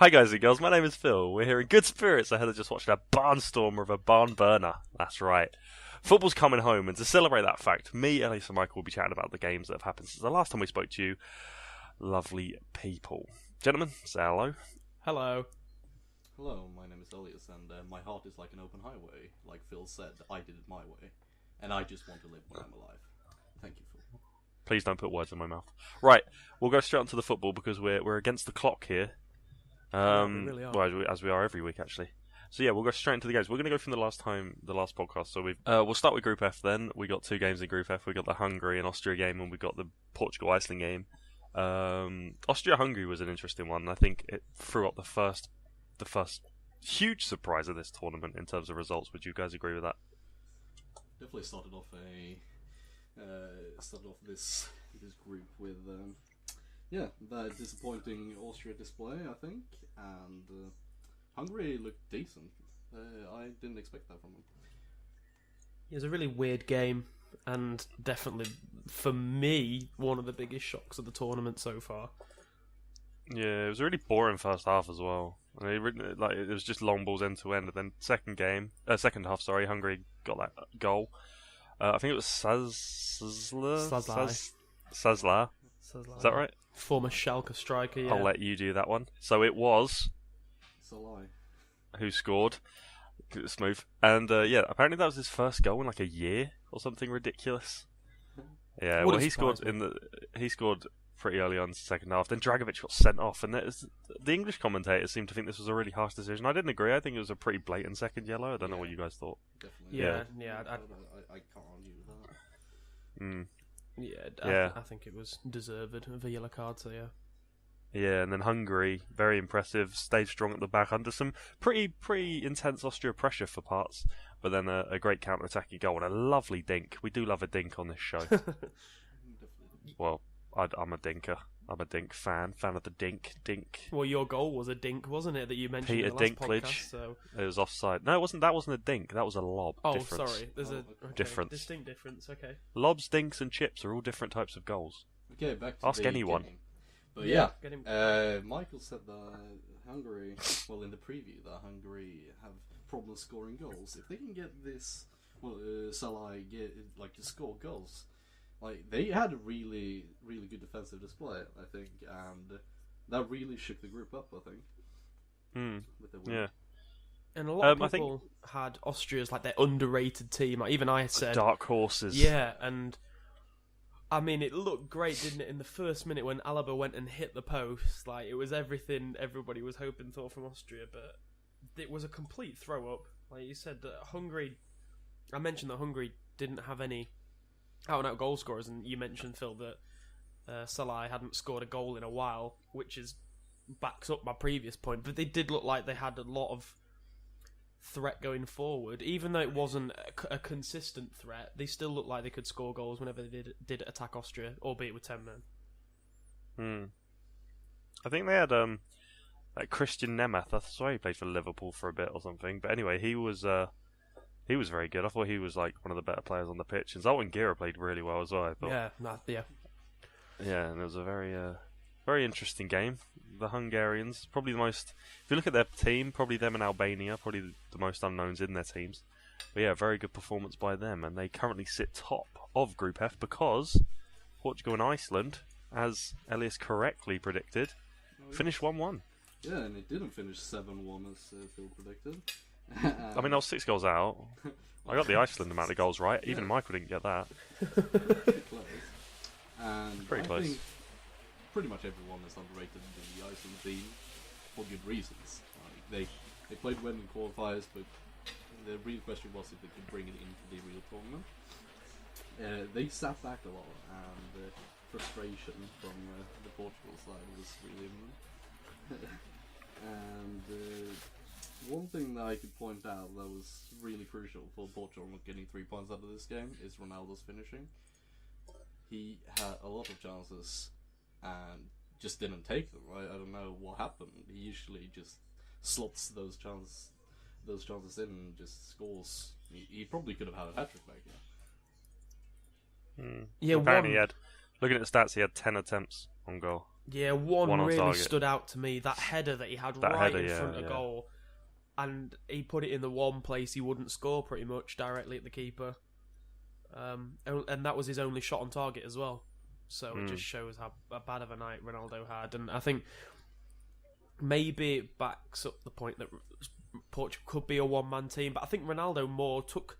Hi guys and girls, my name is Phil. We're here in good spirits ahead of just watching a barnstormer of a barn burner. That's right. Football's coming home, and to celebrate that fact, me, Elliot and Michael will be chatting about the games that have happened since the last time we spoke to you, lovely people. Gentlemen, say hello. Hello. Hello, my name is Elias, and my heart is like an open highway. Like Phil said, I did it my way, and I just want to live when I'm alive. Thank you, Phil. Please don't put words in my mouth. Right, we'll go straight onto the football because we're against the clock here. We really are. Well, as we are every week, actually. So yeah, we'll go straight into the games. We're going to go from the last podcast. So we'll start with Group F. Then we got two games in Group F. We got the Hungary and Austria game, and we got the Portugal-Iceland game. Austria-Hungary was an interesting one. I think it threw up the first huge surprise of this tournament in terms of results. Would you guys agree with that? Definitely started off this group with the disappointing Austria display, I think, and Hungary looked decent. I didn't expect that from them. It was a really weird game, and definitely, for me, one of the biggest shocks of the tournament so far. Yeah, it was a really boring first half as well. I mean, it was just long balls end to end, and then second half, Hungary got that goal. I think it was Sazla. Is that right? Former Schalke striker, yeah. I'll let you do that one. So it was Salai who scored. Smooth. And apparently that was his first goal in like a year or something ridiculous. Yeah, well, he scored pretty early on in the second half. Then Dragovic got sent off, and the English commentators seemed to think this was a really harsh decision. I didn't agree. I think it was a pretty blatant second yellow. I don't know what you guys thought. Definitely. Yeah. I can't argue with that. I think it was deserved of a yellow card, so yeah. Yeah, and then Hungary, very impressive, stayed strong at the back under some pretty intense Austria pressure for parts, but then a great counter-attacking goal and a lovely dink. We do love a dink on this show. Well, I'm a dinker. I'm a dink fan of the dink. Well, your goal was a dink, wasn't it, that you mentioned Peter in the last Dinklage. podcast? So. It was offside. No, it wasn't. That wasn't a dink. That was a lob. Oh, difference. sorry. There's a difference. Distinct difference. Okay. Lobs, dinks, and chips are all different types of goals. Okay, back to Ask the anyone. game. But Get him. Michael said that Hungary, well, in the preview, that Hungary have problems scoring goals. If they can get this, Salah to score goals, like they had a really, really good defensive display, I think, and that really shook the group up, I think. With the win. Yeah. And a lot of people had Austria as like their underrated team. Like, even I said Dark horses. Yeah, and I mean, it looked great, didn't it? In the first minute when Alaba went and hit the post, like it was everything everybody was hoping for from Austria, but it was a complete throw up. Like you said, that Hungary. I mentioned that Hungary didn't have any out-and-out goal scorers, and you mentioned, Phil, that Salah hadn't scored a goal in a while, which backs up my previous point. But they did look like they had a lot of threat going forward, even though it wasn't a consistent threat. They still looked like they could score goals whenever they did attack Austria, albeit with 10 men. I think they had Christian Nemeth. I swear he played for Liverpool for a bit or something. But anyway, he was very good. I thought he was like one of the better players on the pitch. And Zoltan Gira played really well as well, I thought. Yeah. And it was a very interesting game. The Hungarians, probably the most. If you look at their team, probably them and Albania, probably the most unknowns in their teams. But yeah, very good performance by them, and they currently sit top of Group F because Portugal and Iceland, as Elias correctly predicted, finished 1-1. Yeah, and it didn't finish 7-1 as Phil predicted. I mean, I was 6 goals out. I got the Iceland amount of goals right. Even Michael didn't get that. Pretty close. And Pretty close. I think pretty much everyone has underrated the Iceland team for good reasons. Like, they played well in qualifiers, but the real question was if they could bring it into the real tournament. They sat back a lot, and frustration from the Portugal side was really imminent. And one thing that I could point out that was really crucial for Portugal not getting 3 points out of this game is Ronaldo's finishing. He had a lot of chances and just didn't take them. I don't know what happened. He usually just slots those chances in and just scores. He probably could have had a hat-trick back here. Apparently he had, looking at the stats, he had 10 attempts on goal. Yeah, one on really target. stood out to me. That header that he had That right header, in yeah, front of yeah. goal, and he put it in the one place he wouldn't score pretty much directly at the keeper. And that was his only shot on target as well. So it just shows how bad of a night Ronaldo had. And I think maybe it backs up the point that Portugal could be a one-man team. But I think Ronaldo more took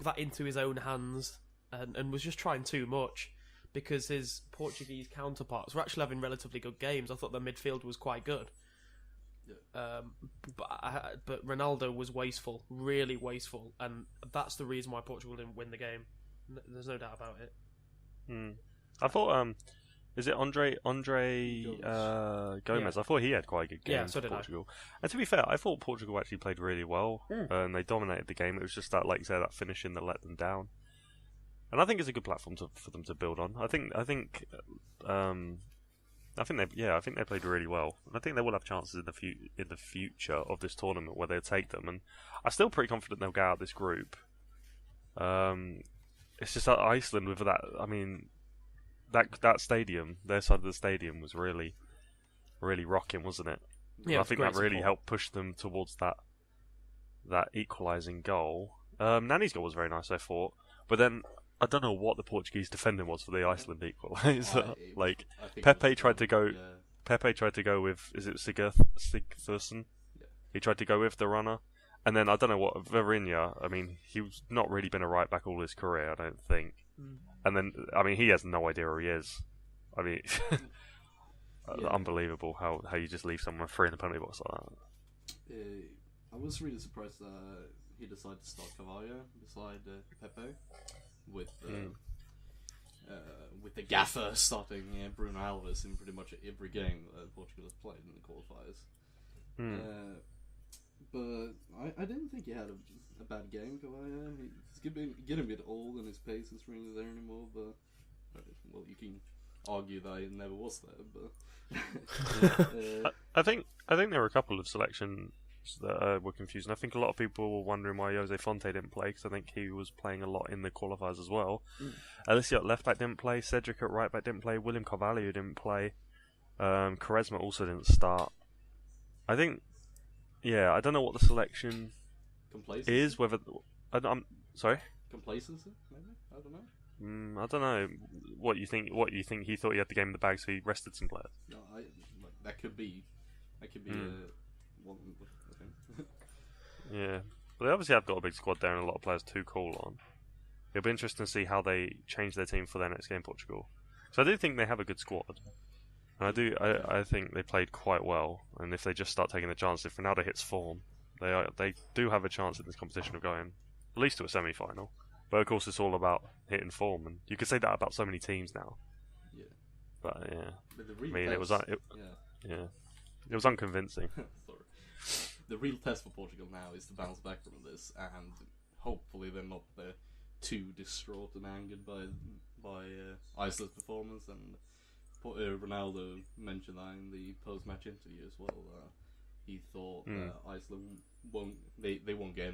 that into his own hands and was just trying too much, because his Portuguese counterparts were actually having relatively good games. I thought their midfield was quite good. Yeah. But Ronaldo was wasteful, really wasteful, and that's the reason why Portugal didn't win the game. There's no doubt about it. I thought, is it Andre Gomez? Yeah. I thought he had quite a good game Yeah, so for did I. Portugal. And to be fair, I thought Portugal actually played really well, and they dominated the game. It was just that, like you said, that finishing that let them down. And I think it's a good platform for them to build on. I think they played really well, and I think they will have chances in the future of this tournament where they'll take them. And I'm still pretty confident they'll get out of this group. It's just that Iceland with that. I mean, that stadium, their side of the stadium was really, really rocking, wasn't it? Yeah, I think that really helped push them towards that equalising goal. Nani's goal was very nice, I thought, but then I don't know what the Portuguese defending was for the Iceland equaliser. Like Pepe tried to go. Yeah. Pepe tried to go with, is it Sigurðsson? Yeah. He tried to go with the runner. And then, I don't know what, Virinha, I mean, he's not really been a right back all his career, I don't think. And then, I mean, he has no idea who he is. I mean, unbelievable how you just leave someone free in the penalty box like that. I was really surprised that he decided to start Carvalho beside Pepe, with the gaffer starting Bruno Alves in pretty much every game that Portugal has played in the qualifiers. But I didn't think he had a bad game, Carvalho. He's getting a bit old and his pace isn't really there anymore, but well, you can argue that it never was there, but I think there were a couple of selections that were confusing. I think a lot of people were wondering why Jose Fonte didn't play, because I think he was playing a lot in the qualifiers as well. Alicia at left back didn't play, Cedric at right back didn't play, William Carvalho didn't play, Quaresma also didn't start. I think, I don't know what the selection complacency is. Whether I'm sorry, complacency, maybe, I don't know. I don't know what you think. What you think? He thought he had the game in the bag, so he rested some players. No, that could be one. I think. Yeah, but they obviously have got a big squad there and a lot of players to call on. It'll be interesting to see how they change their team for their next game, Portugal. So I do think they have a good squad, and I think they played quite well. And if they just start taking the chance, if Ronaldo hits form, they do have a chance in this competition of going at least to a semi-final. But of course, it's all about hitting form, and you could say that about so many teams now. Yeah. But yeah, But the I real mean, test, it was unconvincing. Sorry. The real test for Portugal now is to bounce back from this, and hopefully they're not too distraught and angered by Iceland's performance. And Ronaldo mentioned that in the post-match interview as well. He thought Iceland won't get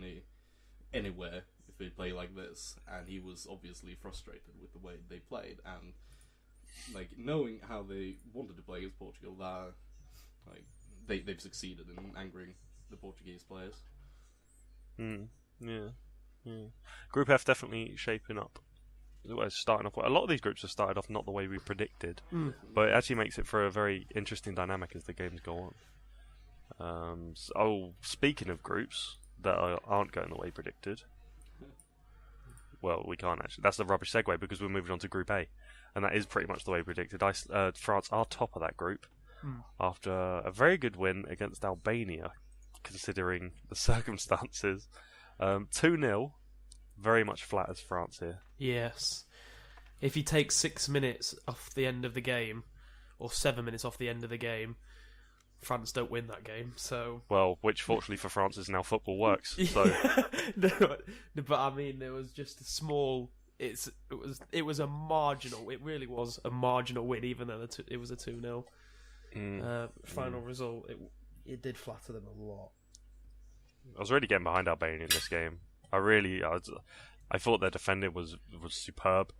anywhere if they play like this, and he was obviously frustrated with the way they played, and like knowing how they wanted to play against Portugal, that like they've succeeded in angering the Portuguese players. Group F definitely shaping up. Well, starting off. A lot of these groups have started off not the way we predicted, but it actually makes it for a very interesting dynamic as the games go on. Speaking of groups that aren't going the way predicted, well, we can't actually. That's the rubbish segue because we're moving on to Group A, and that is pretty much the way predicted. France are top of that group after a very good win against Albania, considering the circumstances. 2-0, very much flat as France here. Yes. If you take 6 minutes off the end of the game, or 7 minutes off the end of the game, France don't win that game. So which fortunately for France is now football works. So no, but I mean, there was just a small. It was a marginal. It really was a marginal win, even though it was a 2-0 final result. It did flatter them a lot. I was really getting behind Albania in this game. I thought their defending was superb.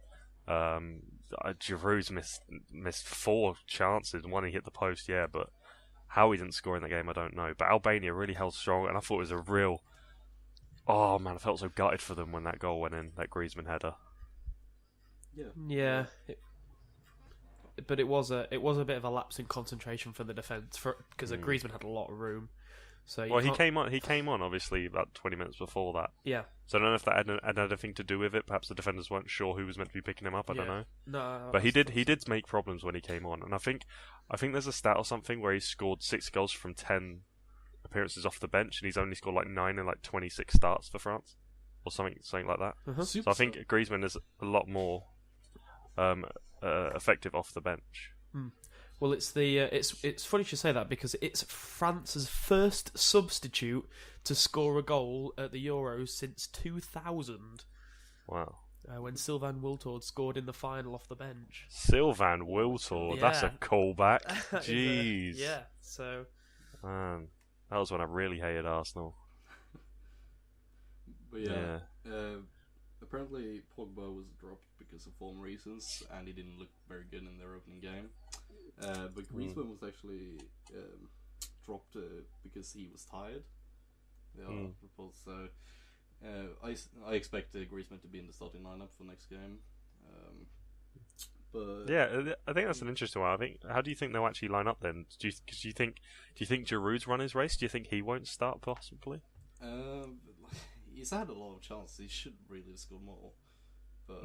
Giroud's missed 4 chances, and one he hit the post, yeah, but how he didn't score in that game, I don't know. But Albania really held strong, and I thought it was a real... Oh man, I felt so gutted for them when that goal went in, that Griezmann header. Yeah. But it was a bit of a lapse in concentration for the defence, because Griezmann had a lot of room. So he came on obviously about 20 minutes before that. Yeah. So I don't know if that had anything to do with it. Perhaps the defenders weren't sure who was meant to be picking him up. I don't know. No, but he did make problems when he came on, and I think there's a stat or something where he scored 6 goals from 10 appearances off the bench, and he's only scored like 9 in like 26 starts for France, or something like that. Uh-huh. So I think Griezmann is a lot more effective off the bench. Well, it's funny you should say that, because it's France's first substitute to score a goal at the Euros since 2000. Wow. When Sylvain Wiltord scored in the final off the bench. Sylvain Wiltord, that's a callback. Jeez. Yeah, so... Man, that was when I really hated Arsenal. But apparently Pogba was dropped because of form reasons, and he didn't look very good in their opening game. But Griezmann was actually dropped because he was tired. Reports. So I expect Griezmann to be in the starting lineup for next game. But yeah, I think that's an interesting one. How do you think they'll actually line up then? Do you think Giroud's run his race? Do you think he won't start possibly? He's had a lot of chances. He should really have scored more. But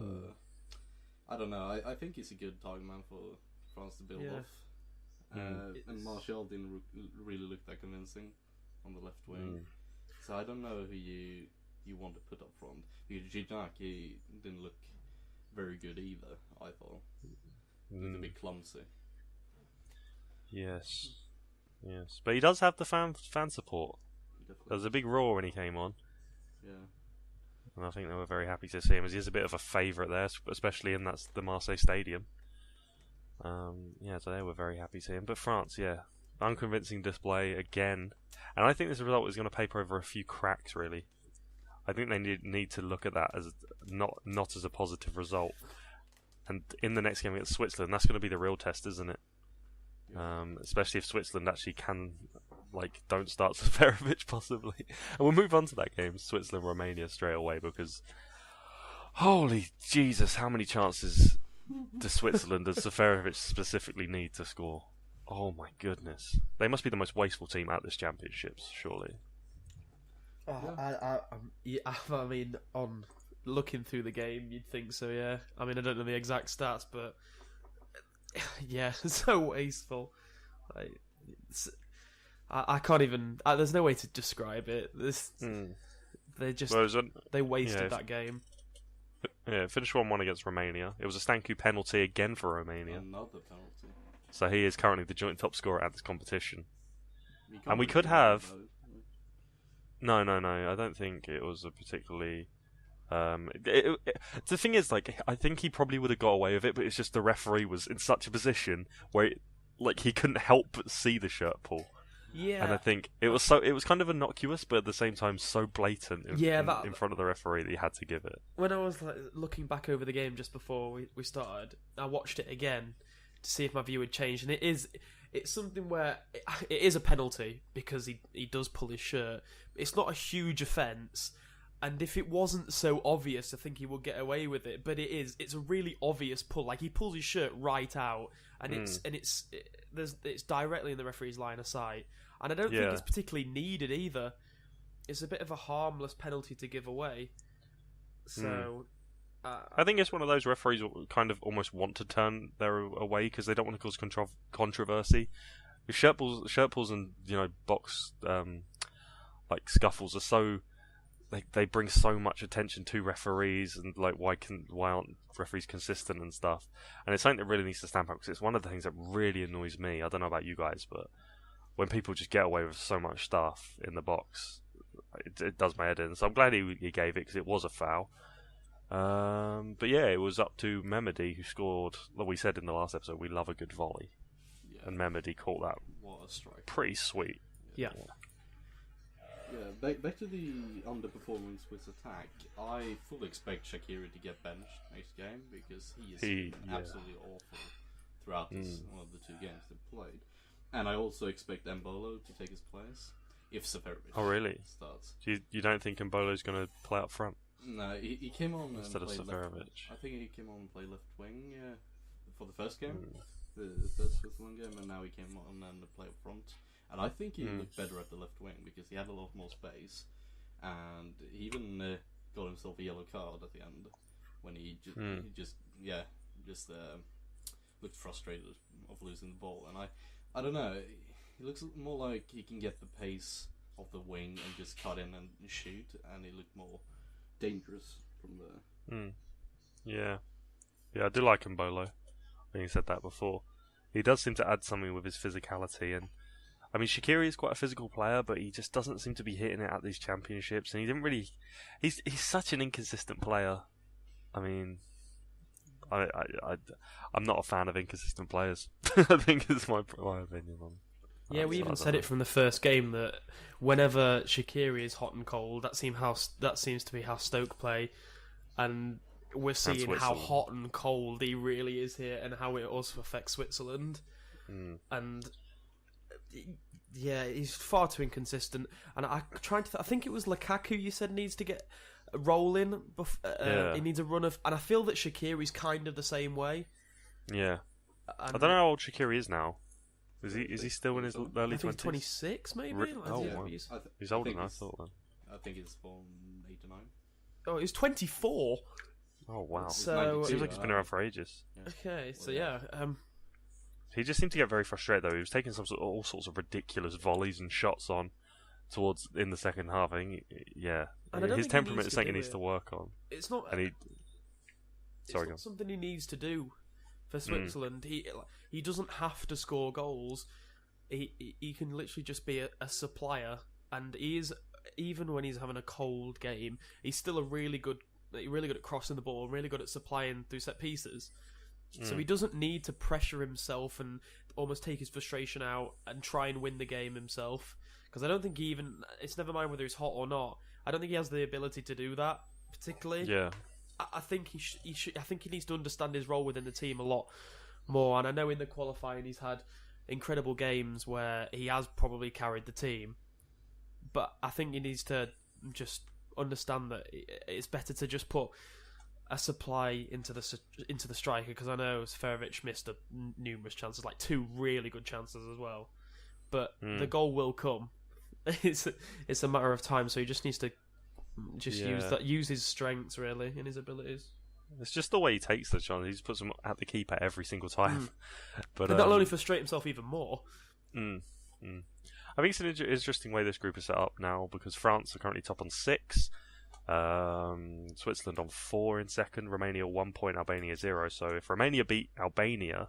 I don't know. I think he's a good target man for France to build off. And Martial didn't really look that convincing on the left wing. So I don't know who you want to put up front. Gignac, he didn't look very good either, I thought. He looked a bit clumsy. Yes. But he does have the fan support. Definitely. There was a big roar when he came on. Yeah. And I think they were very happy to see him, as he is a bit of a favourite there, especially in the Marseille Stadium. So they were very happy to see him. But France, unconvincing display again. And I think this result is going to paper over a few cracks, really. I think they need to look at that as not as a positive result. And in the next game against Switzerland, that's going to be the real test, isn't it? Yeah. Especially if Switzerland actually don't start Seferovic possibly. And we'll move on to that game, Switzerland-Romania, straight away, because holy Jesus, how many chances does Switzerland and Seferovic specifically need to score? Oh my goodness. They must be the most wasteful team at this championships, surely. I mean, on looking through the game, you'd think so, yeah. I mean, I don't know the exact stats, but yeah, so wasteful. I can't even. There's no way to describe it. They wasted that game. Yeah, finished 1-1 against Romania. It was a Stanku penalty again for Romania. Another penalty. So he is currently the joint top scorer at this competition. And we could have... No, I don't think it was a particularly... the thing is, I think he probably would have got away with it, but it's just the referee was in such a position where he couldn't help but see the shirt pull. Yeah. And I think it was kind of innocuous, but at the same time so blatant in front of the referee that he had to give it. When I was looking back over the game just before we started, I watched it again to see if my view had changed, and it's something where it is a penalty because he does pull his shirt. It's not a huge offence, and if it wasn't so obvious, I think he would get away with it. But it's a really obvious pull. Like, he pulls his shirt right out, and it's directly in the referee's line of sight. And I don't think it's particularly needed either. It's a bit of a harmless penalty to give away. So I think it's one of those referees who kind of almost want to turn their away because they don't want to cause controversy. With shirt pulls and box scuffles are so they bring so much attention to referees, and why aren't referees consistent and stuff? And it's something that really needs to stamp out, because it's one of the things that really annoys me. I don't know about you guys, but when people just get away with so much stuff in the box, it does my head in. So I'm glad he gave it, because it was a foul. But yeah, it was up to Mehmedi, who scored. Like we said in the last episode, we love a good volley, and Mehmedi caught that. What a strike! Pretty sweet. Yeah. Yeah, back to the underperforming Swiss attack. I fully expect Shaqiri to get benched next game because he is absolutely awful throughout one of the 2 games they played. And I also expect Mbolo to take his place if Seferovic starts. You don't think Mbolo's going to play up front? No, he came on instead of Seferovic. I think he came on and played left wing for the first game, the first Switzerland game, and now he came on and played up front. And I think he looked better at the left wing because he had a lot more space, and he even got himself a yellow card at the end when he just looked frustrated of losing the ball. And I don't know, he looks more like he can get the pace of the wing and just cut in and shoot, and he looked more dangerous from there. Yeah, I do like Mbolo. I think you said that before. He does seem to add something with his physicality, and I mean, Shaqiri is quite a physical player, but he just doesn't seem to be hitting it at these championships, and he didn't really. He's such an inconsistent player. I mean, I'm not a fan of inconsistent players. I think is my opinion on. Yeah, we even said it from the first game that whenever Shaqiri is hot and cold, that seems to be how Stoke play, and we're seeing how hot and cold he really is here, and how it also affects Switzerland. And yeah, he's far too inconsistent. And I think it was Lukaku you said needs to get rolling. He needs a run of, and I feel that Shaqiri's kind of the same way. Yeah, I don't know how old Shaqiri is now. Is he still in his early 20s? I think he's 26, maybe. Wow. He's older than I thought. Then I think he's born 89. Oh, he's 24. Oh wow! So it seems like he's been around for ages. Okay, so yeah. He just seemed to get very frustrated though. He was taking all sorts of ridiculous volleys and shots on towards in the second half. I think, his temperament is something he needs to work on. It's not. And it's not something he needs to do for Switzerland. He doesn't have to score goals. He can literally just be a supplier, and he is, even when he's having a cold game, he's still really good at crossing the ball, really good at supplying through set pieces. So he doesn't need to pressure himself and almost take his frustration out and try and win the game himself. Because I don't think it's never mind whether he's hot or not. I don't think he has the ability to do that particularly. Yeah. I think I think he needs to understand his role within the team a lot more. And I know in the qualifying he's had incredible games where he has probably carried the team. But I think he needs to just understand that it's better to just put a supply into the striker, because I know Seferovic missed numerous chances, like 2 really good chances as well. But the goal will come. It's a matter of time, so he just needs to use his strengths really and his abilities. It's just the way he takes the chance. He just puts them at the keeper every single time. But that'll only frustrate himself even more. I think it's an interesting way this group is set up now, because France are currently top on 6. Switzerland on 4 in second, Romania 1 point, Albania 0. So if Romania beat Albania,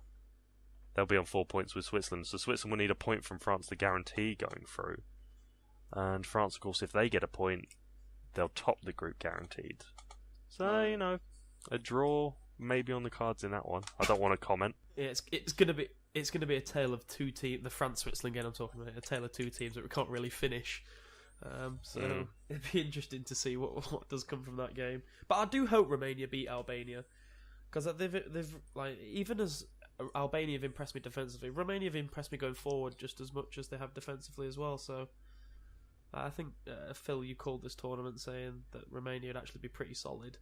they'll be on 4 points with Switzerland. So Switzerland will need a point from France to guarantee going through. And France, of course, if they get a point, they'll top the group guaranteed. So, a draw maybe on the cards in that one. I don't want to comment. Yeah, it's gonna be a tale of 2 teams. The France-Switzerland game I'm talking about, a tale of 2 teams that we can't really finish. It'd be interesting to see what does come from that game. But I do hope Romania beat Albania, because they've like, even as Albania have impressed me defensively, Romania have impressed me going forward just as much as they have defensively as well. So I think Phil, you called this tournament saying that Romania would actually be pretty solid.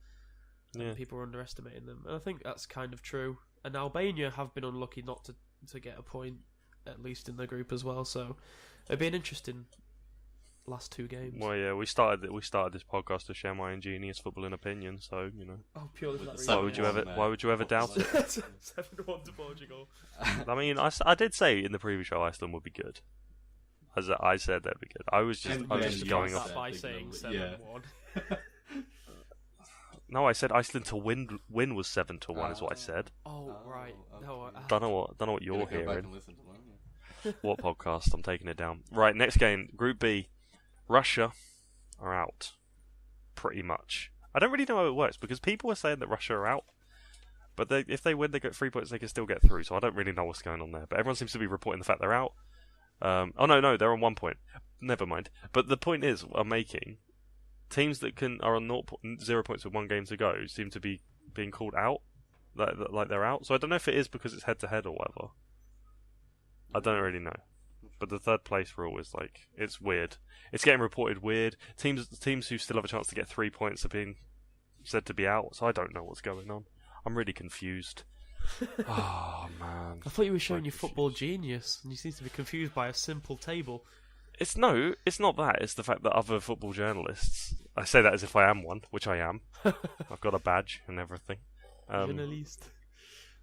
Yeah. And people are underestimating them, and I think that's kind of true. And Albania have been unlucky not to get a point, at least in the group as well. So it'd be an interesting last 2 games. Well, yeah, we started this podcast to share my ingenious footballing opinion, so Oh, purely for that reason. Why would you ever doubt it? 7-1 to Portugal. I mean, I did say in the previous show Iceland would be good. As I said they'd be good. I was just going off by saying 7-1. No, I said Iceland to win was 7-1 is what I said. Oh, right. No, don't know what you're hearing. What podcast? I'm taking it down. Right, next game, Group B. Russia are out, pretty much. I don't really know how it works, because people are saying that Russia are out, but if they win, they get 3 points, they can still get through, so I don't really know what's going on there. But everyone seems to be reporting the fact they're out. Oh no, they're on 1 point. Never mind. But the point is, I'm making teams that are on 0 points with 1 game to go seem to be being called out, like they're out. So I don't know if it is because it's head to head or whatever. I don't really know. But the third place rule is like, it's weird. It's getting reported weird. Teams who still have a chance to get 3 points are being said to be out. So I don't know what's going on. I'm really confused. Oh man! I thought you were showing your football genius, and you seem to be confused by a simple table. It's not that. It's the fact that other football journalists. I say that as if I am one, which I am. I've got a badge and everything. Journalist.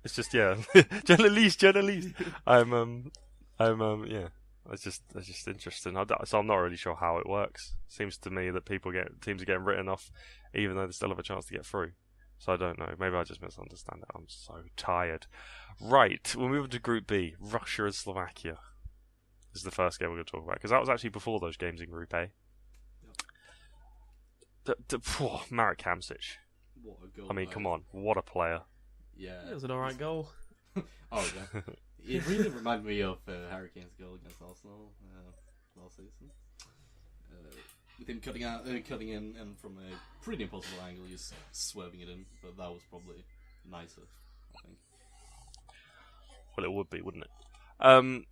It's just journalist. Yeah. It's just interesting. So I'm not really sure how it works. Seems to me that teams are getting written off, even though they still have a chance to get through. So I don't know. Maybe I just misunderstand it. I'm so tired. Right, we'll move on to Group B. Russia and Slovakia is the first game we're going to talk about, because that was actually before those games in Group A. Marek Hamšić. What a goal! I mean, come on, what a player! Yeah, It was an alright goal. Oh yeah, it really reminded me of Harry Kane's goal against Arsenal last season. With him cutting in, and from a pretty impossible angle, just swerving it in. But that was probably nicer, I think. Well, it would be, wouldn't it?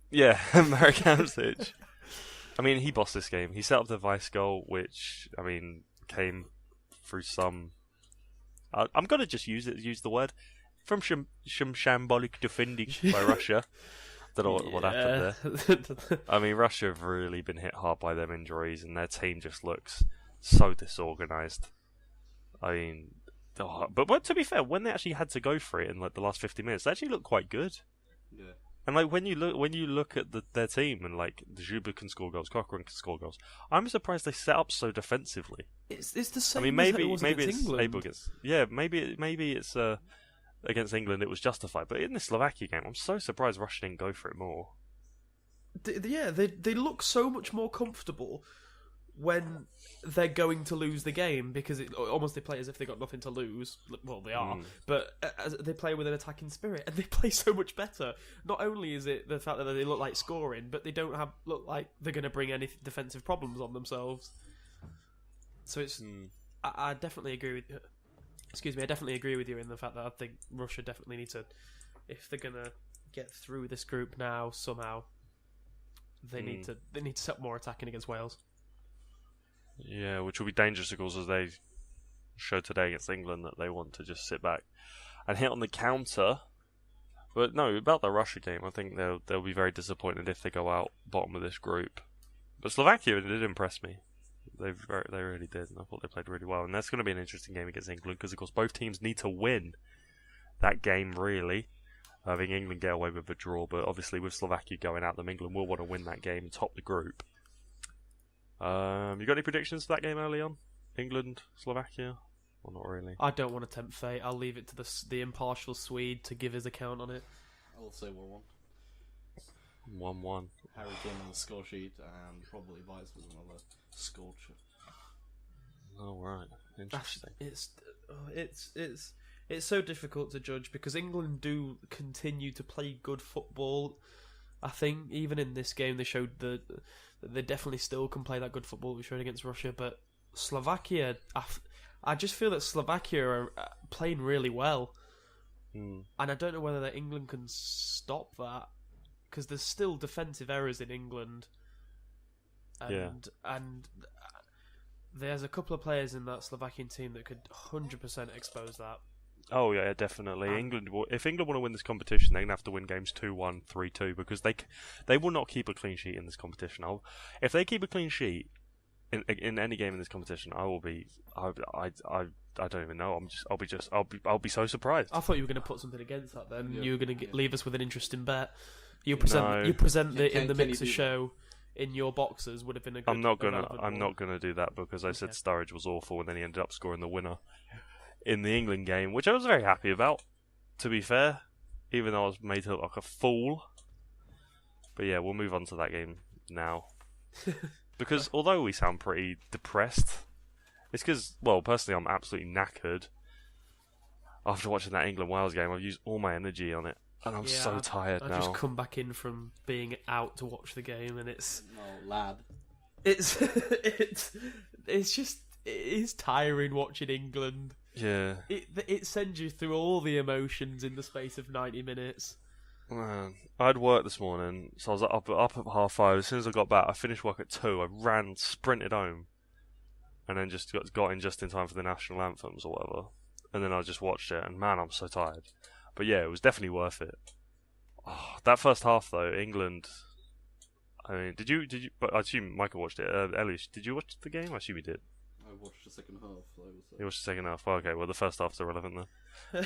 Yeah, Marek Hamšić. I mean, he bossed this game. He set up the Vice goal, which, I mean, came through some... I'm going to just use the word. From some shambolic defending by Russia. Don't know what happened there. I mean, Russia have really been hit hard by them injuries, and their team just looks so disorganised. I mean, but to be fair, when they actually had to go for it in like the last 50 minutes, they actually looked quite good. Yeah. And like when you look at their team, and like the Zhuba can score goals, Cochrane can score goals, I'm surprised they set up so defensively. It's the same. I mean, maybe maybe it's England. able against maybe it's against England it was justified, but in the Slovakia game, I'm so surprised Russia didn't go for it more. They look so much more comfortable when they're going to lose the game, because they play as if they got nothing to lose. Well, they are, but they play with an attacking spirit, and they play so much better. Not only is it the fact that they look like scoring, but they don't look like they're going to bring any defensive problems on themselves. So it's I definitely agree with. Excuse me, I definitely agree with you in the fact that I think Russia definitely need to, if they're gonna get through this group now somehow, they need to set up more attacking against Wales. Yeah, which will be dangerous, of course, as they showed today against England that they want to just sit back and hit on the counter. But no, about the Russia game, I think they'll be very disappointed if they go out bottom of this group. But Slovakia did impress me. They really did, and I thought they played really well. And that's going to be an interesting game against England, because, of course, both teams need to win that game, really. I think England get away with a draw, but obviously with Slovakia going out, England will want to win that game and top the group. You got any predictions for that game early on? England, Slovakia? Or not really? I don't want to tempt fate. I'll leave it to the impartial Swede to give his account on it. I'll say 1-1. 1-1. Harry Kane on the score sheet, and probably Vice with another scorcher. Oh right, interesting. It's so difficult to judge, because England do continue to play good football. I think even in this game they showed that they definitely still can play that good football we showed against Russia. But Slovakia, I just feel that Slovakia are playing really well, and I don't know whether England can stop that, because there's still defensive errors in England, and there's a couple of players in that Slovakian team that could 100% expose that. Oh yeah, definitely. If England want to win this competition, they're gonna have to win games 2-1, 3-2, because they will not keep a clean sheet in this competition. If they keep a clean sheet in any game in this competition, I will be. I don't even know. I'll be so surprised. I thought you were going to put something against that. Then Yeah. you were going to leave us with an interesting bet. You present the in the mixer show in your boxes would have been a good. I'm not gonna do that, because I said Sturridge was awful, and then he ended up scoring the winner in the England game, which I was very happy about, to be fair, even though I was made to look like a fool. But yeah, we'll move on to that game now. Because although we sound pretty depressed, it's because, well, personally I'm absolutely knackered. After watching that England-Wales game, I've used all my energy on it. and I'm so tired I've now. just come back in from being out to watch the game, and it's lad. it's just it is tiring watching England. Yeah. It sends you through all the emotions in the space of 90 minutes. Man, I had work this morning, so I was up at 5:30. As soon as I got back, I finished work at 2. I ran, sprinted home, and then just got in just in time for the national anthems or whatever. And then I just watched it, and man, I'm so tired. But yeah, it was definitely worth it. Oh, that first half though, England. I mean, did you? But I assume Michael watched it. Ellie, did you watch the game? I assume you did. I watched the second half. You watched the second half. Oh, okay, well the first half's irrelevant then.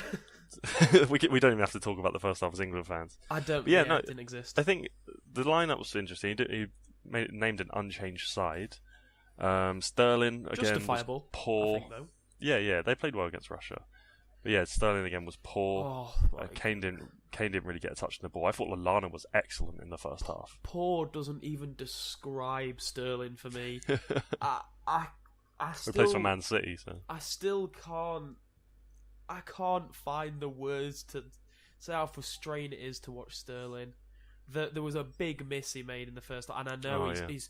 we don't even have to talk about the first half as England fans. I don't. Yeah, it didn't exist. I think the lineup was interesting. He named an unchanged side. Sterling again Justifiable, was poor. I think, though. Yeah, they played well against Russia. But yeah, Sterling again was poor. Kane didn't really get a touch on the ball. I thought Lallana was excellent in the first half. Poor doesn't even describe Sterling for me. I still, He plays for Man City, so I still can't. I can't find the words to say how frustrating it is to watch Sterling. There was a big miss he made in the first, and I know he's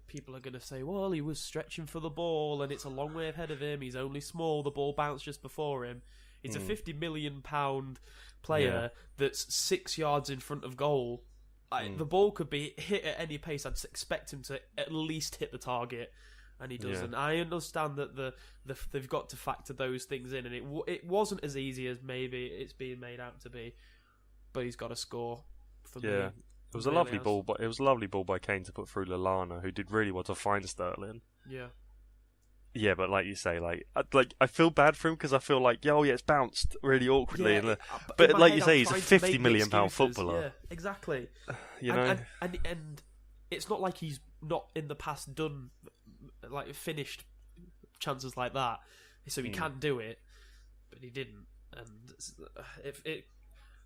people are going to say, well, he was stretching for the ball, and it's a long way ahead of him. He's only small. The ball bounced just before him. It's a £50 million player that's 6 yards in front of goal. The ball could be hit at any pace. I'd expect him to at least hit the target, and he doesn't. I understand that they've got to factor those things in, and it wasn't as easy as maybe it's being made out to be. But he's got to score for me. Yeah. It was a lovely ball, but it was a lovely ball by Kane to put through Lallana, who did really well to find Sterling. Yeah. Yeah, but like you say, I feel bad for him because I feel like, it's bounced really awkwardly. Yeah, but like you say, he's a £50 million footballer. Yeah, exactly. You know, and it's not like he's not in the past done finished chances like that, so he can do it, but he didn't. And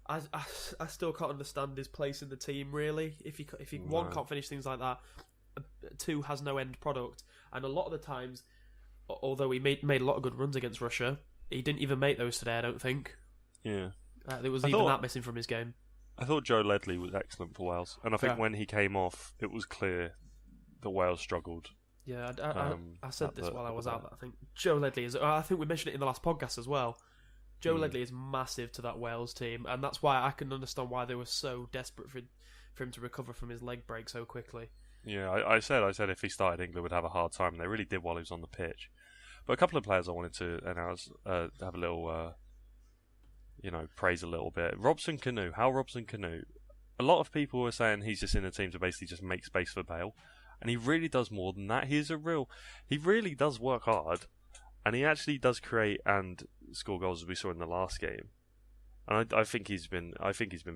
I still can't understand his place in the team, really. If he can't finish things like that, 2 has no end product, and a lot of the times, although he made a lot of good runs against Russia, he didn't even make those today. I don't think. Yeah, there was that missing from his game. I thought Joe Ledley was excellent for Wales, and I think when he came off, it was clear that Wales struggled. Yeah, I said this while I was out. I think Joe Ledley is. I think we mentioned it in the last podcast as well. Joe Ledley is massive to that Wales team, and that's why I can understand why they were so desperate for him to recover from his leg break so quickly. Yeah, I said if he started, England would have a hard time, and they really did while he was on the pitch. But a couple of players I wanted to have a little, praise a little bit. Robson Kanu. A lot of people were saying he's just in the team to basically just make space for Bale, and he really does more than that. He really does work hard, and he actually does create and score goals as we saw in the last game. And I think he's been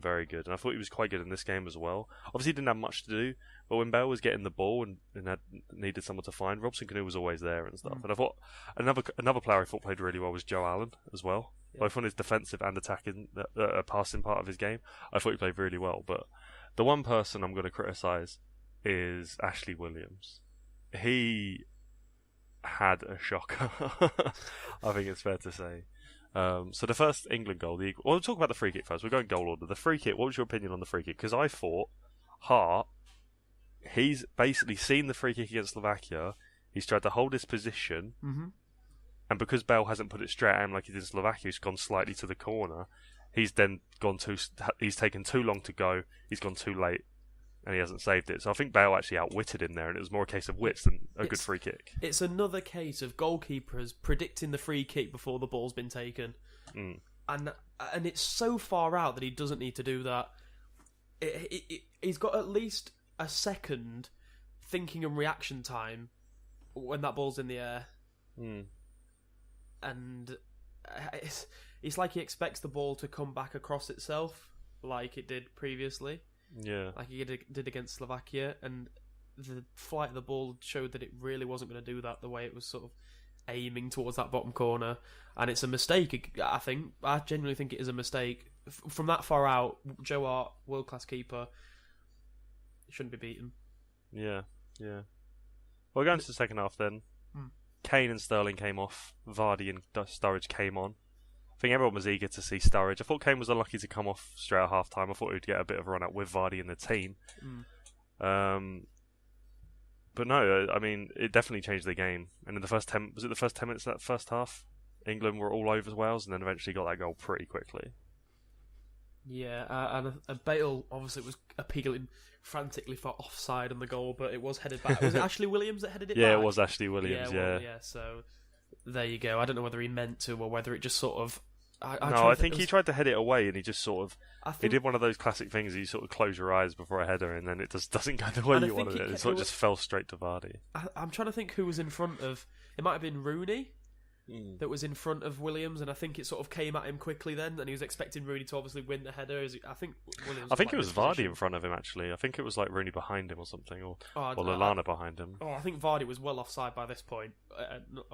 very good, and I thought he was quite good in this game as well. Obviously, he didn't have much to do, but when Bale was getting the ball and needed someone to find, Robson Kanu was always there and stuff. And I thought another player I thought played really well was Joe Allen as well. Yeah. Both on his defensive and attacking, passing part of his game, I thought he played really well. But the one person I'm going to criticise is Ashley Williams. He had a shocker. I think it's fair to say. So the first England goal, we'll talk about the free kick first. We're going goal order. The free kick, what was your opinion on the free kick? Because I thought Hart, he's basically seen the free kick against Slovakia. He's tried to hold his position, and because Bale hasn't put it straight at him like he did in Slovakia, he's gone slightly to the corner. He's then he's taken too long to go. He's gone too late, and he hasn't saved it. So I think Bale actually outwitted him there, and it was more a case of wits than a good free kick. It's another case of goalkeepers predicting the free kick before the ball's been taken. And it's so far out that he doesn't need to do that. He's got at least a second thinking and reaction time when that ball's in the air. And it's like he expects the ball to come back across itself like it did previously. Yeah, like he did against Slovakia, and the flight of the ball showed that it really wasn't going to do that the way it was sort of aiming towards that bottom corner, and it's a mistake. I genuinely think it is a mistake from that far out. Joe Hart, world class keeper, shouldn't be beaten. Yeah. Well, going to the second half then. Kane and Sterling came off. Vardy and Sturridge came on. I think everyone was eager to see Sturridge. I thought Kane was unlucky to come off straight at half time. I thought he'd get a bit of a run out with Vardy in the team. But no, I mean, it definitely changed the game. And in the first 10 minutes of that first half, England were all over Wales, and then eventually got that goal pretty quickly. Yeah, and Bale obviously was appealing frantically for offside on the goal, but it was headed back. Was it Ashley Williams that headed it back? Yeah, it was Ashley Williams, yeah. So there you go. I don't know whether he meant to or whether it just sort of... I think he tried to head it away, and he just sort of... He did one of those classic things, you sort of close your eyes before a header, and then it just doesn't go the way you wanted it. It sort of just fell straight to Vardy. I'm trying to think who was in front of... It might have been Rooney that was in front of Williams, and I think it sort of came at him quickly then, and he was expecting Rooney to obviously win the header. I think it was Vardy in front of him, actually. I think it was like Rooney behind him or something, or Lallana behind him. I think Vardy was well offside by this point.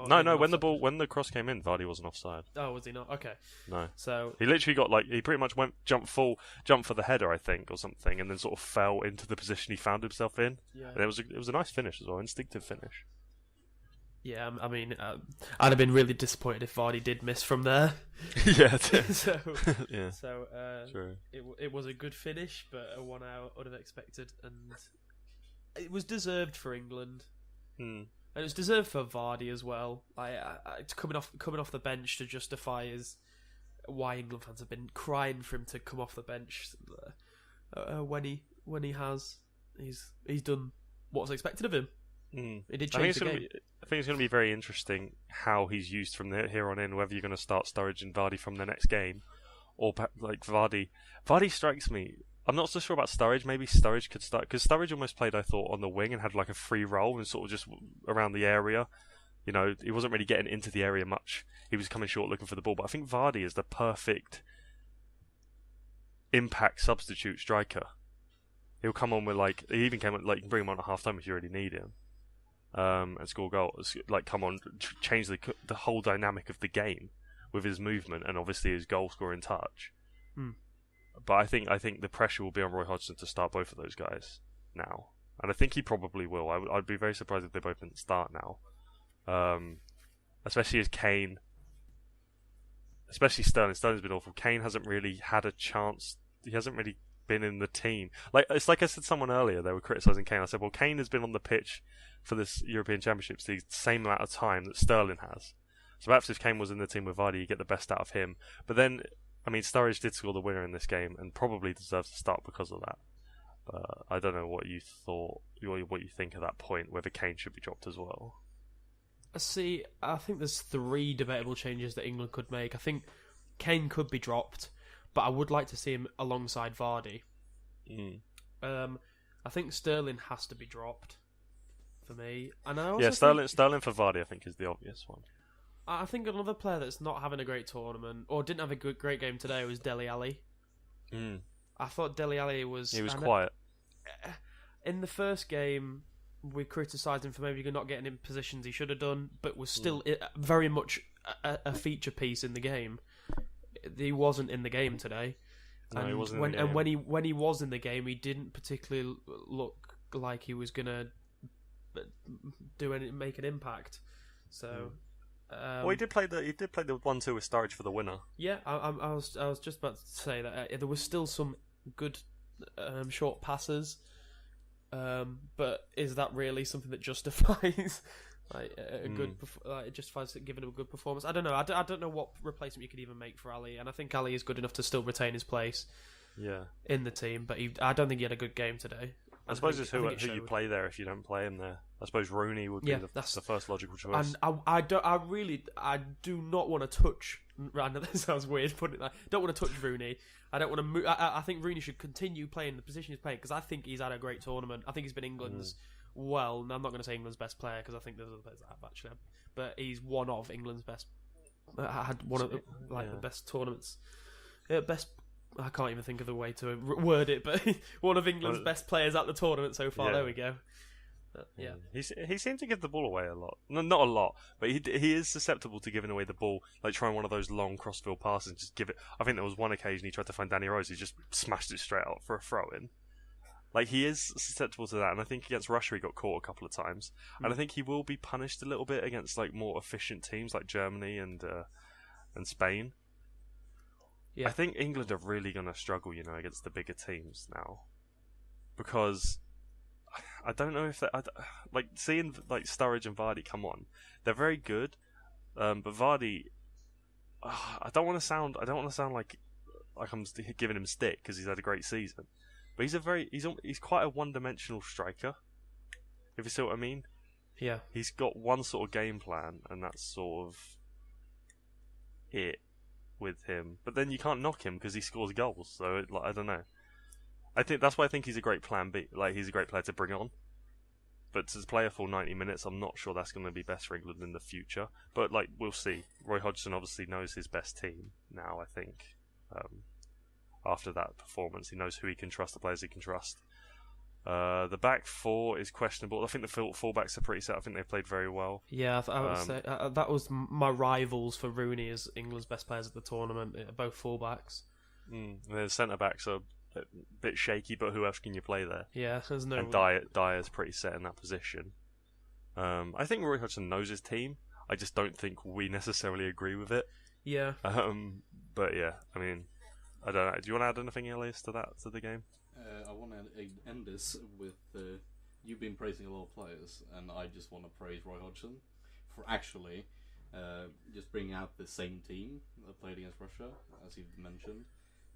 No, when the cross came in, Vardy wasn't offside. Oh, was he not? Okay. No. So he literally got he pretty much jumped for the header, I think, or something, and then sort of fell into the position he found himself in. Yeah. And it was a nice finish as well, instinctive finish. Yeah, I mean, I'd have been really disappointed if Vardy did miss from there. Yeah. True. It was a good finish, but a 1 hour unexpected, and it was deserved for England, and it was deserved for Vardy as well. It's coming off the bench to justify why England fans have been crying for him to come off the bench when he has. He's done what's expected of him. It did change the game. I think it's going to be very interesting how he's used from here on in, whether you're going to start Sturridge and Vardy from the next game, or like Vardy. Vardy strikes me. I'm not so sure about Sturridge. Maybe Sturridge could start, because Sturridge almost played, I thought, on the wing and had like a free role and sort of just around the area. You know, he wasn't really getting into the area much. He was coming short looking for the ball. But I think Vardy is the perfect impact substitute striker. He'll come on with he even came on, you can bring him on at half time if you really need him. And score goals, come on, change the whole dynamic of the game with his movement and obviously his goal scoring touch. But I think the pressure will be on Roy Hodgson to start both of those guys now, and I think he probably will. I'd be very surprised if they both didn't start now, especially as Kane, especially Sterling. Sterling's been awful. Kane hasn't really had a chance. He hasn't really been in the team. It's like I said someone earlier, they were criticising Kane. I said, well, Kane has been on the pitch for this European Championships the same amount of time that Sterling has. So perhaps if Kane was in the team with Vardy, you get the best out of him. But then, I mean, Sturridge did score the winner in this game and probably deserves to start because of that. But I don't know what you think at that point, whether Kane should be dropped as well. See, I think there's 3 debatable changes that England could make. I think Kane could be dropped, but I would like to see him alongside Vardy. I think Sterling has to be dropped for me, and I also Sterling for Vardy, I think, is the obvious one. I think another player that's not having a great tournament or didn't have a great game today was Dele Alli. I thought Dele Alli was quiet in the first game. We criticised him for maybe not getting in positions he should have done, but was still very much a feature piece in the game. He wasn't in the game today. No, he wasn't. And when he was in the game, he didn't particularly look like he was gonna make an impact. So, well, he did play the 1-2 with Sturridge for the winner. Yeah, I was just about to say that there was still some good short passes, but is that really something that justifies justifies giving him a good performance? I don't know. I don't know what replacement you could even make for Ali, and I think Ali is good enough to still retain his place. In the team, but I don't think he had a good game today. I suppose it's who you play there if you don't play him there. I suppose Rooney would be the first logical choice. And I do not want to touch. I know that sounds weird putting it like. Don't want to touch Rooney. I don't want to move. I think Rooney should continue playing the position he's playing because I think he's had a great tournament. I think he's been England's well. I'm not going to say England's best player because I think there's other players that have actually, but he's one of England's best. Had one of the best tournaments. Best. I can't even think of the way to word it, but one of England's best players at the tournament so far. There we go. Yeah, he seemed to give the ball away a lot. No, not a lot, but he is susceptible to giving away the ball, like trying one of those long crossfield passes and just give it. I think there was one occasion he tried to find Danny Rose, he just smashed it straight out for a throw in. Like, he is susceptible to that, and I think against Russia he got caught a couple of times, and I think he will be punished a little bit against like more efficient teams like Germany and Spain. Yeah. I think England are really going to struggle, against the bigger teams now, because I don't know if like seeing like Sturridge and Vardy come on, they're very good, but Vardy, I don't want to sound like I'm giving him stick because he's had a great season, but he's quite a one-dimensional striker, if you see what I mean. Yeah. He's got one sort of game plan, and that's sort of it with him. But then you can't knock him because he scores goals. So I don't know. I think that's why I think he's a great plan B. Like, he's a great player to bring on. But to play a full 90 minutes, I'm not sure that's going to be best for England in the future. But we'll see. Roy Hodgson obviously knows his best team now. I think after that performance, he knows who he can trust, the players he can trust. The back four is questionable. I think the fullbacks are pretty set. I think they played very well. Yeah, I would say that was my rivals for Rooney as England's best players at the tournament. Both fullbacks. The centre backs are a bit shaky, but who else can you play there? Yeah, there's no. And Dyer's pretty set in that position. I think Roy Hodgson knows his team. I just don't think we necessarily agree with it. Yeah. But yeah, I mean, I don't know. Do you want to add anything, Elias, to the game? I want to end this with you've been praising a lot of players, and I just want to praise Roy Hodgson for actually just bringing out the same team that played against Russia, as you've mentioned,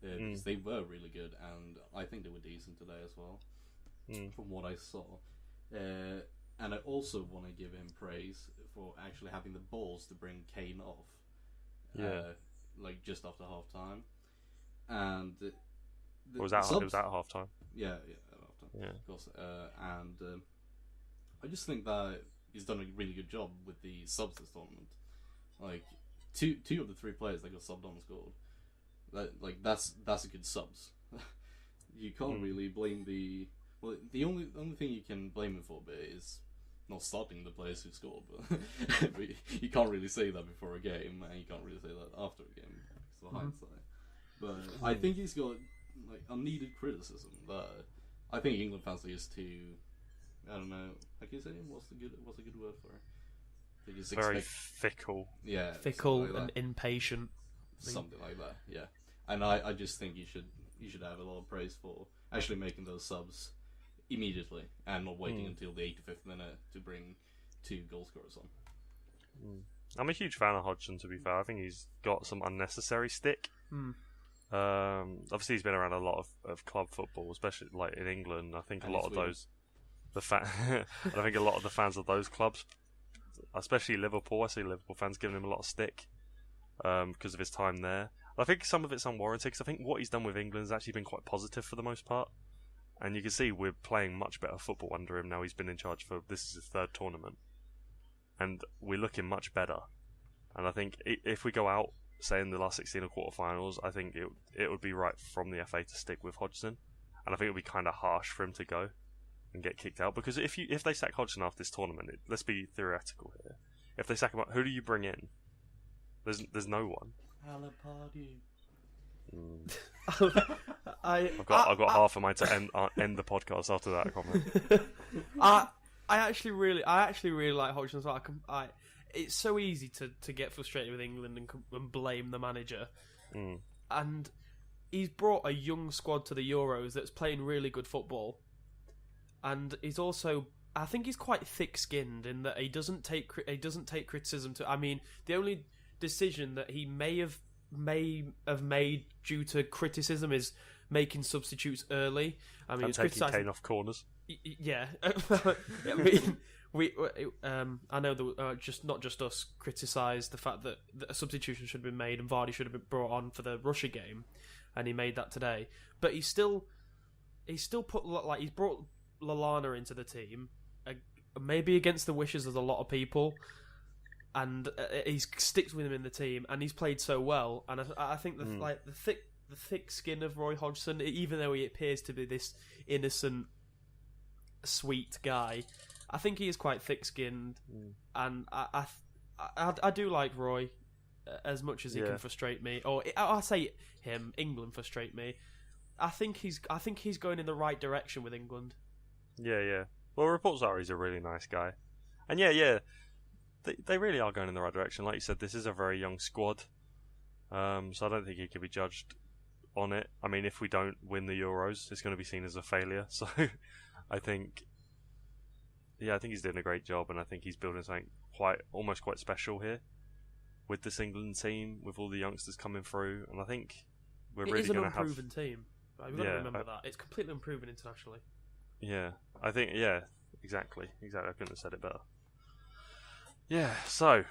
because they were really good, and I think they were decent today as well, from what I saw. And I also want to give him praise for actually having the balls to bring Kane off, like just after half time, and. It was at half time. Yeah, at half time. Yeah. Of course. And I just think that he's done a really good job with the subs this tournament. Like two of the three players that got subbed on scored. That's a good subs. You can't really blame the only thing you can blame him for a bit is not starting the players who scored. But you can't really say that before a game, and you can't really say that after a game because of hindsight. But I think he's got unneeded criticism that I think England fans are used to. I don't know. How can you say what's a good word for it? They just very fickle. Yeah, fickle and impatient. Something like that. Yeah, and I just think you should have a lot of praise for actually making those subs immediately and not waiting until the 85th minute to bring two goal scorers on. I'm a huge fan of Hodgson, to be fair. I think he's got some unnecessary stick. Obviously he's been around a lot of club football, especially like in England. I think a lot of those I think a lot of the fans of those clubs, especially Liverpool, I see Liverpool fans giving him a lot of stick because of his time there. I think some of it's unwarranted because I think what he's done with England has actually been quite positive for the most part, and you can see we're playing much better football under him now. He's been in charge for this is his third tournament, and we're looking much better. And I think if we go out, say in the last 16 or quarterfinals, I think it would be right from the FA to stick with Hodgson, and I think it would be kind of harsh for him to go and get kicked out, because if they sack Hodgson after this tournament, let's be theoretical here. If they sack him, who do you bring in? There's no one. Alan Pardew. I've got half of mine to end the podcast after that comment. I actually really like Hodgson. So it's so easy to get frustrated with England and blame the manager. And he's brought a young squad to the Euros that's playing really good football. And he's also, I think he's quite thick-skinned in that he doesn't take criticism to. I mean, the only decision that he may have made due to criticism is making substitutes early. I mean, and taking Kane off corners. Yeah, I mean, I know that not just us criticised the fact that a substitution should have been made and Vardy should have been brought on for the Russia game, and he made that today. But he's still put he's brought Lallana into the team, maybe against the wishes of a lot of people, and he sticks with him in the team, and he's played so well. And I think the thick skin of Roy Hodgson, even though he appears to be this innocent, sweet guy, I think he is quite thick-skinned, and I do like Roy as much as he can frustrate me, or I say him, England frustrate me. I think he's going in the right direction with England. Yeah. Well, reports are he's a really nice guy, and yeah, they really are going in the right direction. Like you said, this is a very young squad. So I don't think he could be judged on it. I mean, if we don't win the Euros, it's going to be seen as a failure. So I think he's doing a great job, and I think he's building something almost quite special here with this England team, with all the youngsters coming through, and I think we're really going to have... It is an unproven team. Like, we've got to remember that. It's completely unproven internationally. Yeah, I think, exactly. I couldn't have said it better. Yeah, so...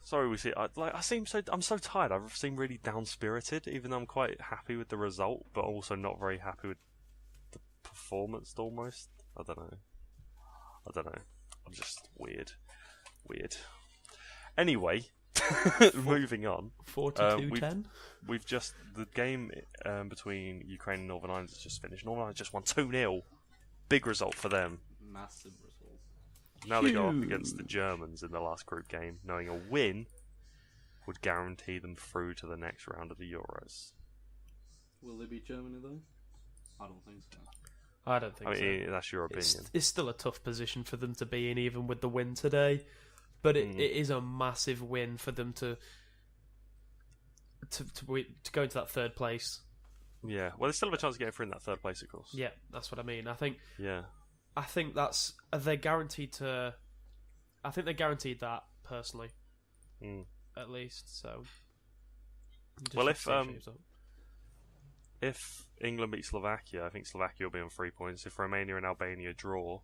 Sorry, I'm so tired. I seem really down-spirited, even though I'm quite happy with the result, but also not very happy with the performance, almost. I don't know. I'm just weird. Anyway, moving on. 42-10? We've just... The game between Ukraine and Northern Ireland has just finished. Northern Ireland just won 2-0. Big result for them. Massive result. Now they go up against the Germans in the last group game, knowing a win would guarantee them through to the next round of the Euros. Will they beat Germany though? I don't think so. I don't think so. That's your opinion. It's still a tough position for them to be in, even with the win today. But it is a massive win for them to go into that third place. Yeah, well, they still have a chance of getting through in that third place, of course. Yeah, that's what I mean. I think that's they're guaranteed to. I think they're guaranteed that personally, at least. So, well, if England beat Slovakia, I think Slovakia will be on 3 points. If Romania and Albania draw,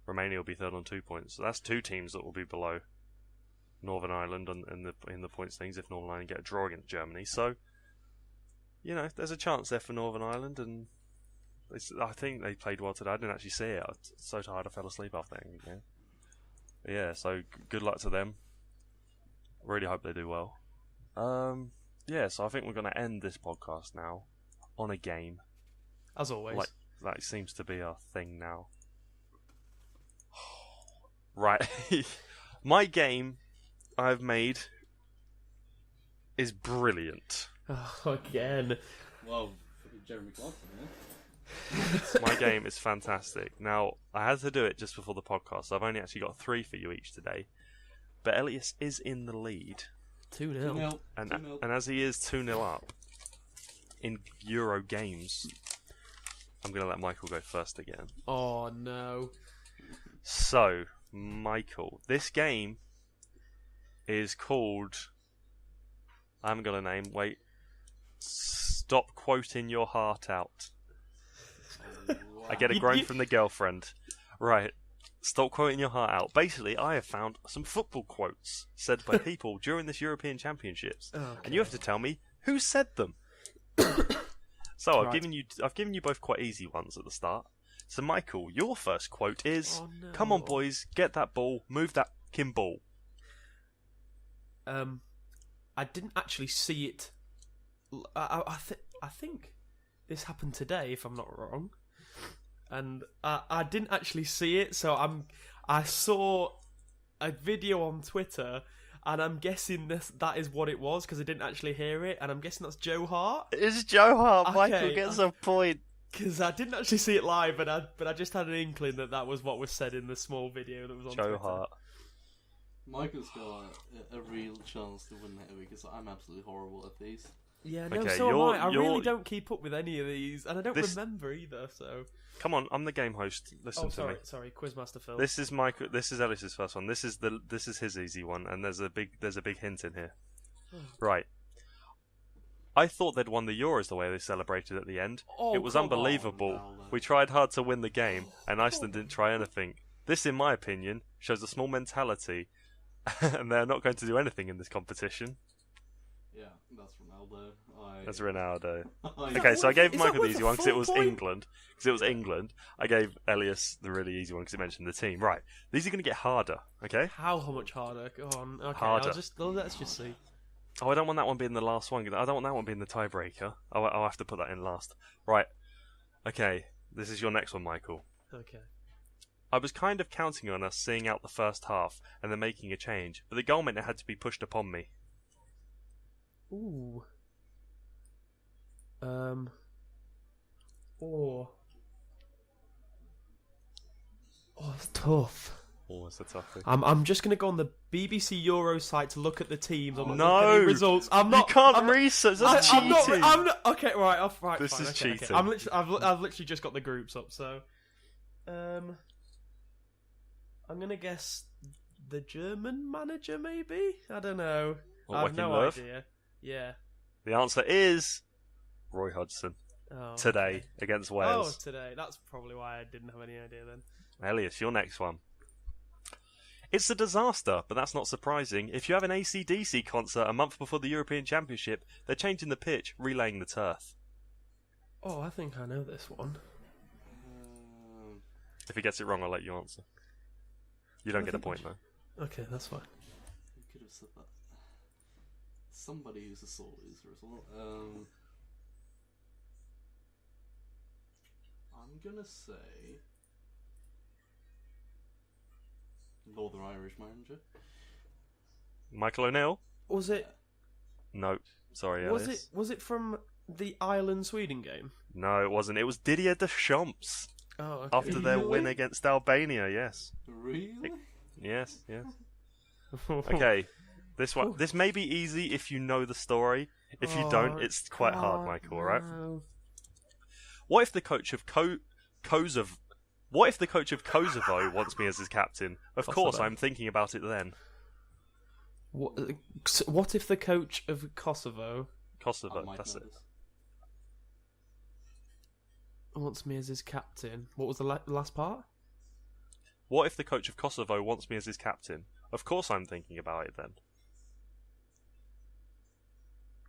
Romania will be third on 2 points. So that's two teams that will be below Northern Ireland in the points things. If Northern Ireland get a draw against Germany, so there's a chance there for Northern Ireland, and I think they played well today. I didn't actually see it. I was so tired I fell asleep after that game. Yeah, so good luck to them. Really hope they do well. So I think we're going to end this podcast now on a game. As always. Like, that seems to be our thing now. Right. My game I've made is brilliant. Oh, again. Well, Jeremy Clarkson, yeah? My game is fantastic. Now, I had to do it just before the podcast, so I've only actually got 3 for you each today. But Elias is in the lead. 2-0. And as he is 2-0 up in Euro games, I'm going to let Michael go first again. Oh, no. So, Michael, this game is called... I haven't got a name. Wait. Stop quoting your heart out. I get a groan from the girlfriend. Right. Stop quoting your heart out. Basically, I have found some football quotes said by people during this European Championships, and you have to tell me who said them. So I've given you both quite easy ones at the start. So Michael, your first quote is, "Come on, boys, get that ball, move that ball." I didn't actually see it. I think this happened today, if I'm not wrong. And I didn't actually see it, so I saw a video on Twitter, and I'm guessing that is what it was, because I didn't actually hear it, and I'm guessing that's Joe Hart. It's Joe Hart. Okay, Michael gets a point. Because I didn't actually see it live, but I just had an inkling that was what was said in the small video that was on Joe Twitter. Hart. Michael's got a real chance to win that because I'm absolutely horrible at these. Yeah, no, Okay, so am I. I you're- really don't keep up with any of these, and I don't remember either, so... Come on, I'm the game host. Listen to me. Sorry, Quizmaster Phil. This is Michael. This is Ellis's first one. This is his easy one, and there's a big hint in here. Right. I thought they'd won the Euros the way they celebrated at the end. Oh, it was come unbelievable. on, no. We tried hard to win the game, and Iceland didn't try anything. This, in my opinion, shows a small mentality, and they're not going to do anything in this competition. Yeah, that's Ronaldo. That's Ronaldo. I- Okay, so I gave Is Michael that the worth easy a one because it full was point? England. Because it was England. I gave Elias the really easy one because it mentioned the team. Right, these are going to get harder. Okay. How much harder? Go on. Okay, Harder. let's just see. Oh, I don't want that one being the last one. I don't want that one being the tiebreaker. I'll have to put that in last. Right. Okay. This is your next one, Michael. Okay. I was kind of counting on us seeing out the first half and then making a change, but the goal meant it had to be pushed upon me. Ooh. Oh, it's tough. Oh, it's a tough thing. I'm just going to go on the BBC Euro site to look at the teams. I'm not No! looking at any results. I'm not. You can't I'm not- research. That's I'm cheating. not. Okay, right. Right. This fine, is okay, cheating. Okay. I've literally just got the groups up. So, I'm gonna guess the German manager, maybe. I don't know. What, I have Joachim no Löw? idea. Yeah. The answer is Roy Hodgson Oh, today okay. against Oh, Wales. today. That's probably why I didn't have any idea then. Elias, your next one. It's a disaster, but that's not surprising. If you have an AC/DC concert a month before the European Championship, they're changing the pitch, relaying the turf. Oh, I think I know this one. If he gets it wrong, I'll let you answer. You don't get a point, though. Okay, that's fine. You could have said that. Somebody who's a sore loser as well. I'm gonna say Northern Irish manager. Michael O'Neill? Was it? No. Sorry, Elias. Was it from the Ireland-Sweden game? No, it wasn't. It was Didier Deschamps. Oh, okay. After their Really? win against Albania, yes. Really? Yes. Okay. This may be easy if you know the story. If you don't, it's quite hard, Michael, right? No. What if the coach of Kosovo wants me as his captain? Of course, Kosovo. I'm thinking about it then. What if the coach of Kosovo I Kosovo, might that's know it. this. wants me as his captain? What was the last part? What if the coach of Kosovo wants me as his captain? Of course, I'm thinking about it then.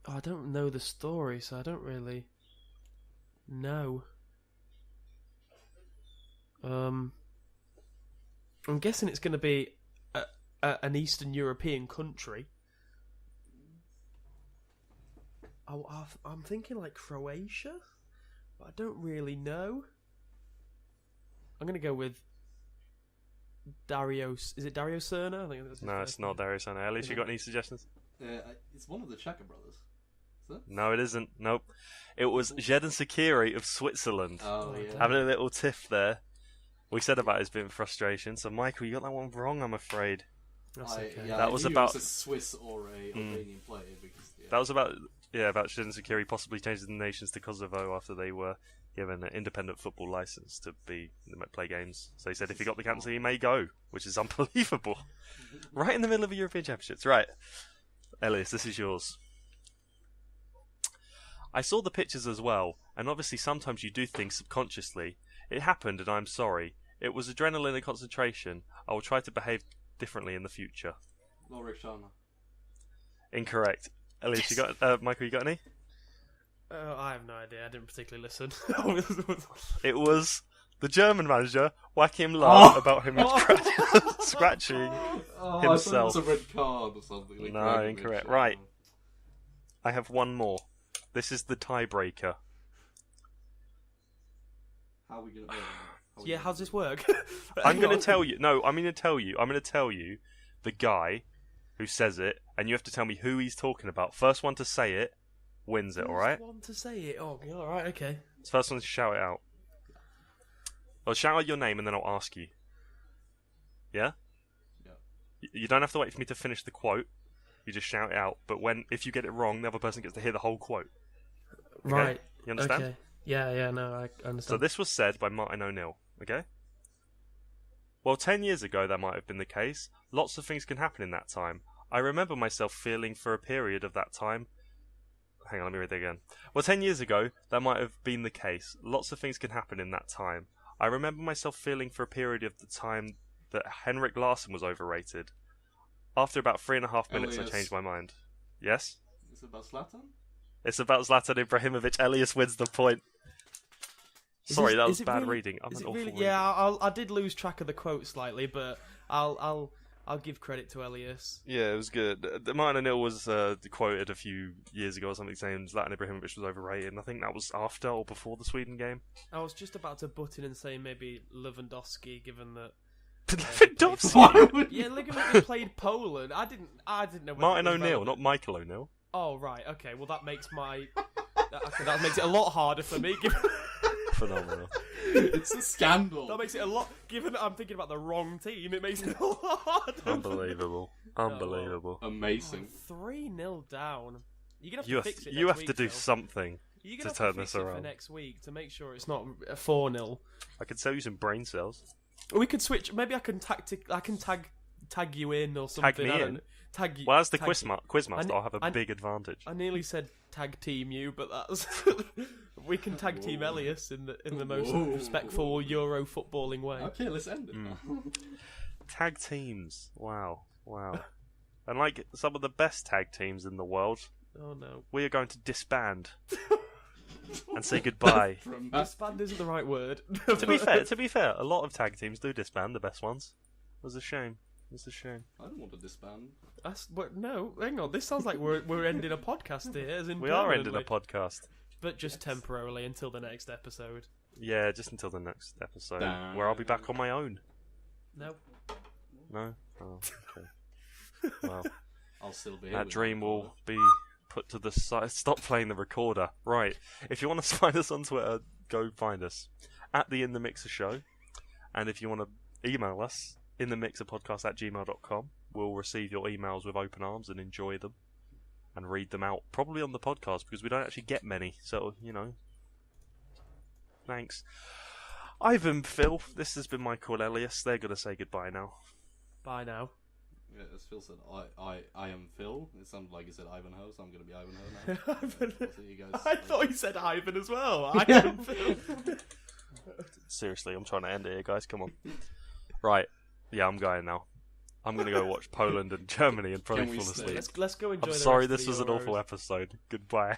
Oh, I don't know the story, so I don't really know. I'm guessing it's going to be an Eastern European country. I'm thinking like Croatia, but I don't really know. I'm going to go with Dario. Is it Dario Serna? I think that's his No, first it's not name. Darius Sano. Ellis, you got any suggestions? It's one of the Chaka brothers. Is it? No, it isn't. Nope. It was Xherdan Shaqiri of Switzerland. Oh, yeah. Having a little tiff there. We said about his bit of frustration. So, Michael, you got that one wrong, I'm afraid. That's okay. That was I knew about- it was a Swiss or a Albanian player because That was about Xherdan Shaqiri possibly changing the nations to Kosovo after they were given an independent football license to play games. So he said if he got the captaincy, he may go, which is unbelievable. Right in the middle of a European Championships. Right. Elias, this is yours. I saw the pictures as well, and obviously sometimes you do things subconsciously. It happened, and I'm sorry. It was adrenaline and concentration. I will try to behave differently in the future. Lorik Shana. Incorrect. Elias, you got Michael? You got any? I have no idea. I didn't particularly listen. It was the German manager Joachim Löw about him scratching Oh, himself. I thought it was a red card or something. Like No, Ibrahimovic. incorrect. Right. I have one more. This is the tiebreaker. How are we gonna? Yeah, how's this work? I'm going to tell you. No, I'm going to tell you. I'm going to tell you the guy who says it, and you have to tell me who he's talking about. First one to say it wins it. All right. Want to say it? Oh, all right, okay. First one to shout it out. I'll shout out your name and then I'll ask you. Yeah? Yeah. You don't have to wait for me to finish the quote. You just shout it out. But if you get it wrong, the other person gets to hear the whole quote. Okay? Right. You understand? Okay. Yeah, no, I understand. So this was said by Martin O'Neill. Okay? Well, 10 years ago that might have been the case. Lots of things can happen in that time. I remember myself feeling for a period of that time. Hang on, let me read that again. Well, 10 years ago that might have been the case. Lots of things can happen in that time. I remember myself feeling for a period of the time that Henrik Larsson was overrated. After about 3.5 minutes, Elias. I changed my mind. Yes? Is it about Zlatan? It's about Zlatan Ibrahimovic. Elias wins the point. Sorry, that was bad reading. I'm Is an it awful really? reader. Yeah, I did lose track of the quote slightly, but I'll give credit to Elias. Yeah, it was good. Martin O'Neill was quoted a few years ago or something saying Zlatan Ibrahimovic was overrated, and I think that was after or before the Sweden game. I was just about to butt in and say maybe Lewandowski, given that. Lewandowski? Yeah, Lewandowski played Poland. I didn't know. whether Martin it was O'Neill, relevant. not Michael O'Neill. Oh right, okay. Well, that makes that makes it a lot harder for me. Phenomenal. It's a scandal. That makes it a lot. Given that I'm thinking about the wrong team, it makes it a lot harder. Unbelievable. Unbelievable. Amazing. 3-0 down. You're gonna have You to have, fix it. you next have to week, do Phil. something. You're to gonna have turn to fix this it around. for next week to make sure it's not a 4-0. I could sell you some brain cells. We could switch. Maybe I can tag you in or something. Tag me I don't in? know. Tag you. Well, as the tag- quizmaster, I'll have a big advantage. I nearly said tag team you, but that's we can tag team Whoa. Elias in the most Whoa. respectful Euro footballing way. Okay, let's end it. Tag teams. Wow. And like some of the best tag teams in the world, Oh no, we are going to disband and say goodbye. From that, disband isn't the right word. To be fair, a lot of tag teams do disband. The best ones. It was a shame. I don't want to disband. No, hang on. This sounds like we're ending a podcast here, as in We are ending a permanently. podcast. But just temporarily until the next episode. Yeah, just until the next episode, Nah. where I'll be back on my own. No. No? Oh, okay. Well, I'll still be here. that with dream my will recorder. be put to the side. Stop playing the recorder. Right. If you want to find us on Twitter, go find us at the In The Mixer Show. And if you want to email us, inthemixerpodcast@gmail.com, we'll receive your emails with open arms and enjoy them and read them out. Probably on the podcast because we don't actually get many. So, thanks. I've been Phil. This has been Michael Elias. They're going to say goodbye now. Bye now. Yeah, as Phil said, I am Phil. It sounded like he said Ivanhoe, so I'm going to be Ivanhoe now. I'll see you guys. I thought he said Ivan as well. Ivan Phil. Seriously, I'm trying to end it here, guys. Come on. Right. Yeah, I'm going now. I'm going to go watch Poland and Germany and probably Can we fall stay? asleep. Let's go enjoy. I'm the sorry rest of this the was an Euros. awful episode. Goodbye.